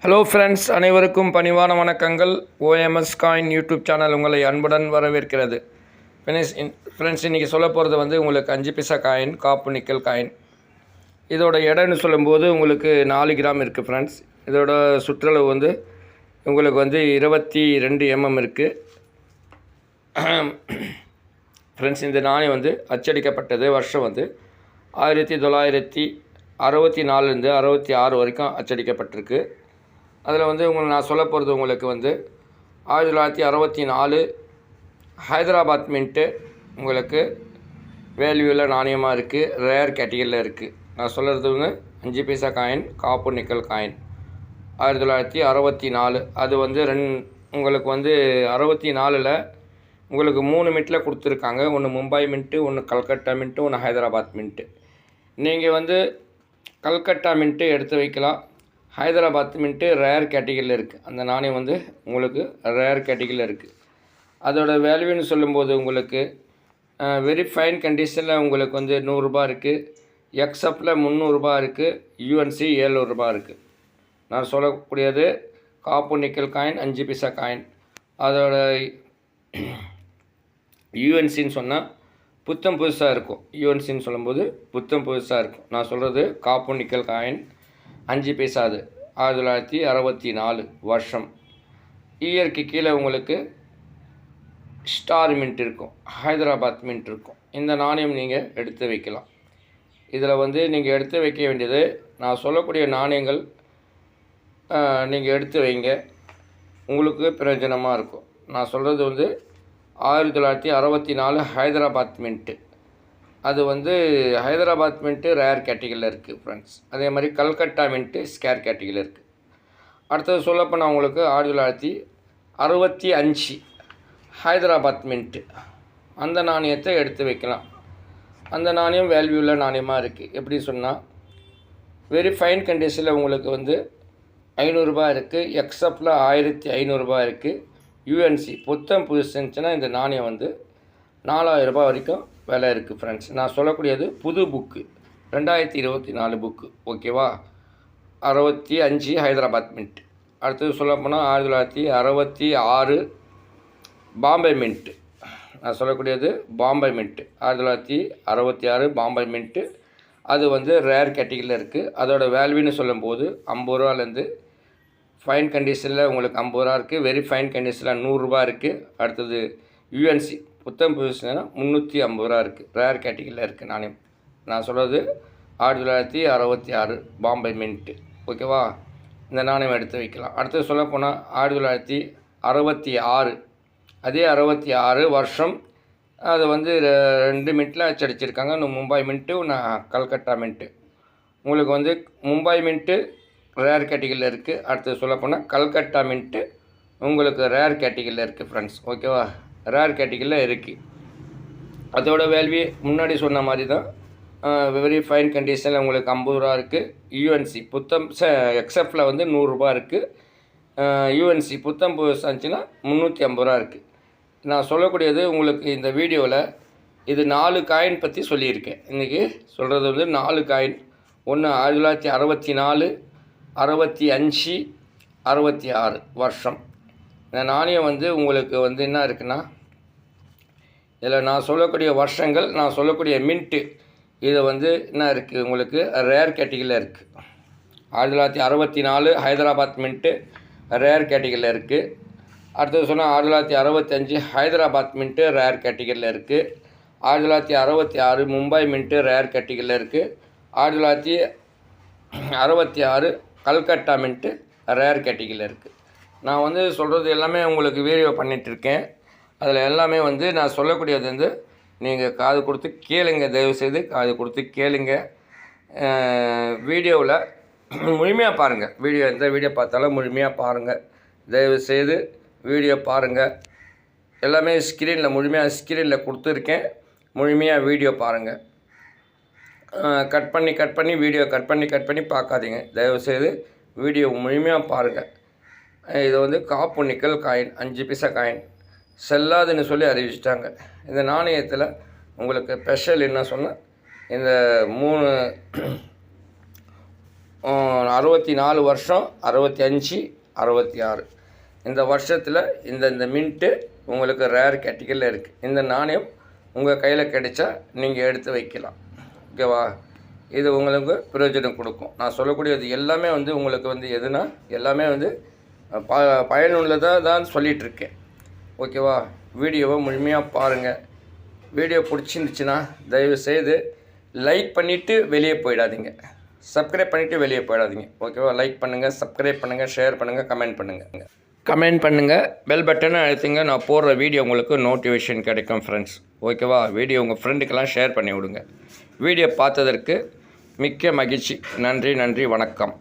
Hello friends, அனைவருக்கும் பணிவான வணக்கங்கள். ஓஎம்எஸ் காயின் யூடியூப் சேனல் உங்களை அன்புடன் வரவேற்கிறது. ஃப்ரெண்ட்ஸ் இன்றைக்கி சொல்ல போகிறது உங்களுக்கு 5 பைசா காயின், காப்பு நிக்கல் காயின். இதோட எடைன்னு சொல்லும்போது உங்களுக்கு 4 கிராம் இருக்குது ஃப்ரெண்ட்ஸ். இதோட சுற்றளவு உங்களுக்கு 22 mm இருக்குது. ஃப்ரெண்ட்ஸ் இந்த நாணயம் அச்சடிக்கப்பட்டது வருஷம் 1964லேருந்து 66 வரைக்கும் அச்சடிக்கப்பட்டிருக்கு. அதில் உங்களுக்கு நான் சொல்ல போகிறது உங்களுக்கு 1964 ஹைதராபாத் மின்ட்டு உங்களுக்கு வேல்யூவில் நாணயமாக இருக்குது. ரேர் கேட்டகரியில் இருக்குது. நான் சொல்கிறது 5 பைசா காயின், காப்பு நிக்கல் காயின் 1964. அது உங்களுக்கு 64ல் உங்களுக்கு 3 மின்ட்டில் கொடுத்துருக்காங்க. ஒன்று மும்பை மின்ட்டு, ஒன்று கல்கட்டா மின்ட்டு, ஒன்று ஹைதராபாத் மின்ட்டு. நீங்கள் கல்கட்டா மின்ட்டு எடுத்து வைக்கலாம். ஹைதராபாத் மின்ட்டு ரேர் கேட்டகரியில் இருக்குது. அந்த நாணயம் உங்களுக்கு ரேர் கேட்டகரியில் இருக்குது. அதோட வேல்யூன்னு சொல்லும்போது உங்களுக்கு வெரி ஃபைன் கண்டிஷனில் உங்களுக்கு 100 ரூபா இருக்குது. எக்ஸப்டில் 300 ரூபா இருக்குது. யூஎன்சி 700 ரூபா இருக்குது. நான் சொல்லக்கூடியது காப்பு நிக்கல் காயின் 5 பைசா காயின். அதோட யூஎன்சின்னு சொன்னால் புத்தம் புதுசாக இருக்கும். யூஎன்சின்னு சொல்லும்போது புத்தம் புதுசாக இருக்கும். நான் சொல்கிறது காப்பு நிக்கல் காயின் 5 பைசா. அது 1964 வருஷம். இயருக்கு கீழே உங்களுக்கு ஸ்டார் மின்ட் இருக்கும், ஹைதராபாத் மின்ட் இருக்கும். இந்த நாணயம் நீங்கள் எடுத்து வைக்கலாம். இதில் நீங்கள் எடுத்து வைக்க வேண்டியது, நான் சொல்லக்கூடிய நாணயங்கள் நீங்கள் எடுத்து வைங்க, உங்களுக்கு பிரயோஜனமாக இருக்கும். நான் சொல்கிறது 1964 ஹைதராபாத் மின்ட்டு. அது ஹைதராபாத் மின்ட்டு ரேர் கேட்டகரியில் இருக்குது ஃப்ரெண்ட்ஸ். அதே மாதிரி கல்கட்டா மின்ட்டு ஸ்கேர் கேட்டகரியில் இருக்குது. அடுத்தது சொல்லப்போனால் உங்களுக்கு 1965 ஹைதராபாத் மின்ட்டு. அந்த நாணயத்தை எடுத்து வைக்கலாம். அந்த நாணயம் வேல்யூவில் நாணயமாக இருக்குது. எப்படி சொன்னால் வெரி ஃபைன் கண்டிஷனில் உங்களுக்கு 500 ரூபா இருக்குது. எக்ஸப்டில் 1500 ரூபா இருக்குது. யூஎன்சி புத்தம் புதுசு இருந்துச்சுன்னா இந்த நாணயம் 4000 ரூபா வரைக்கும் விலை இருக்குது ஃப்ரெண்ட்ஸ். நான் சொல்லக்கூடியது புது புக்கு, 2024 புக்கு. ஓகேவா? 65 ஹைதராபாத் மின்ட். அடுத்தது சொல்லப்போனால் 1966 பாம்பே மின்ட்டு. நான் சொல்லக்கூடியது பாம்பே மின்ட்டு, 1966 பாம்பே மின்ட்டு. அது ரேர் கேட்டகரியில் இருக்குது. அதோட வேல்யூன்னு சொல்லும்போது 50 ரூபாலேருந்து ஃபைன் கண்டிஷனில் உங்களுக்கு 50 ரூபா இருக்குது. வெரி ஃபைன் கண்டிஷனில் 100 ரூபா இருக்குது. அடுத்தது யூஎன்சி புத்தம் புதுசுனா 350 ரூபா இருக்குது. ரேர் கேட்டகரியில் இருக்குது நாணயம். நான் சொல்கிறது 1966 பாம்பே மின்ட்டு. ஓகேவா? இந்த நாணயம் எடுத்து வைக்கலாம். அடுத்தது சொல்லப்போனால் 1966 அதே 66 வருஷம். அது 2 மின்ட்டில் அச்சடிச்சிருக்காங்க. ஒன்று மும்பை மின்ட்டு, ஒன்று கல்கட்டா மின்ட்டு. உங்களுக்கு மும்பை மின்ட்டு ரேர் கேட்டகரியில் இருக்குது. அடுத்தது சொல்லப்போனால் கல்கட்டா மின்ட்டு உங்களுக்கு ரேர் கேட்டகரியில் இருக்குது ஃப்ரெண்ட்ஸ். ஓகேவா? ரேர் கேட்டகரியில் இருக்குது. அதோட வேல்யூ முன்னாடி சொன்ன மாதிரி தான். வெரி ஃபைன் கண்டிஷனில் உங்களுக்கு 50 ரூபா இருக்குது. யூஎன்சி புத்தம் எக்ஸப்டில் 100 ரூபா இருக்குது. யூஎன்சி புத்தம் புதுசு இருந்துச்சுன்னா 350 ரூபா இருக்குது. நான் சொல்லக்கூடியது உங்களுக்கு இந்த வீடியோவில் இது 4 காயின் பற்றி சொல்லியிருக்கேன். இன்றைக்கி சொல்கிறது 4 காயின். ஒன்று 1964, 65, 66 வருஷம். இந்த நாணயம் உங்களுக்கு என்ன இருக்குன்னா, இதில் நான் சொல்லக்கூடிய வருஷங்கள், நான் சொல்லக்கூடிய மின்ட்டு, இது என்ன இருக்குது உங்களுக்கு ரேர் கேட்டகரியில் இருக்குது. 1964 ஹைதராபாத் மின்ட்டு ரேர் கேட்டகரியில் இருக்குது. அடுத்தது சொன்னால் 1965 ஹைதராபாத் மின்ட்டு ரேர் கேட்டகரியில் இருக்குது. 1966 மும்பை மின்ட்டு ரேர் கேட்டகரியில் இருக்குது. 1966 கல்கட்டா மின்ட்டு ரேர் கேட்டகரியில் இருக்குது. நான் சொல்கிறது எல்லாமே உங்களுக்கு வீடியோ பண்ணிகிட்ருக்கேன். அதில் எல்லாமே நான் சொல்லக்கூடியது நீங்கள் காது கொடுத்து கேளுங்க. தயவுசெய்து காது கொடுத்து கேளுங்க. வீடியோவில் முழுமையாக பாருங்கள். எந்த வீடியோ பார்த்தாலும் முழுமையாக பாருங்கள். தயவுசெய்து வீடியோ பாருங்கள். எல்லாமே முழுமையாக ஸ்க்ரீனில் கொடுத்துருக்கேன். முழுமையாக வீடியோ பாருங்கள். கட் பண்ணி வீடியோ கட் பண்ணி பார்க்காதீங்க. தயவுசெய்து வீடியோ முழுமையாக பாருங்கள். இது காப்பு நிக்கல் காயின் 5 பைசா காயின் செல்லாதுன்னு சொல்லி அறிவிச்சிட்டாங்க. இந்த நாணயத்தில் உங்களுக்கு ஸ்பெஷல் என்ன சொன்னால், இந்த 64 வருஷம், 65, 66 இந்த வருஷத்தில் இந்த மின்ட்டு உங்களுக்கு ரேர் கேட்டகரியில் இருக்குது. இந்த நாணயம் உங்கள் கையில் கிடைச்சா நீங்கள் எடுத்து வைக்கலாம். ஓகேவா? இது உங்களுக்கு பிரயோஜனம் கொடுக்கும். நான் சொல்லக்கூடியது எல்லாமே வந்து உங்களுக்கு வந்து எதுனா எல்லாமே வந்து பயனுள்ளதாக தான் சொல்லிகிட்ருக்கேன். ஓகேவா? வீடியோவை முழுமையாக பாருங்கள். வீடியோ பிடிச்சிருந்துச்சின்னா தயவுசெய்து லைக் பண்ணிவிட்டு வெளியே போயிடாதீங்க. சப்ஸ்கிரைப் பண்ணிவிட்டு வெளியே போயிடாதீங்க. ஓகேவா? லைக் பண்ணுங்கள், சப்ஸ்கிரைப் பண்ணுங்கள், ஷேர் பண்ணுங்கள், கமெண்ட் பண்ணுங்கள். பெல் பட்டனை அழுத்துங்க. நான் போடுற வீடியோ உங்களுக்கு நோட்டிஃபிகேஷன் கிடைக்கும் ஃப்ரெண்ட்ஸ். ஓகேவா? வீடியோ உங்கள் ஃப்ரெண்டுக்கெல்லாம் ஷேர் பண்ணி விடுங்க. வீடியோ பார்த்ததற்கு மிக்க மகிழ்ச்சி. நன்றி, வணக்கம்.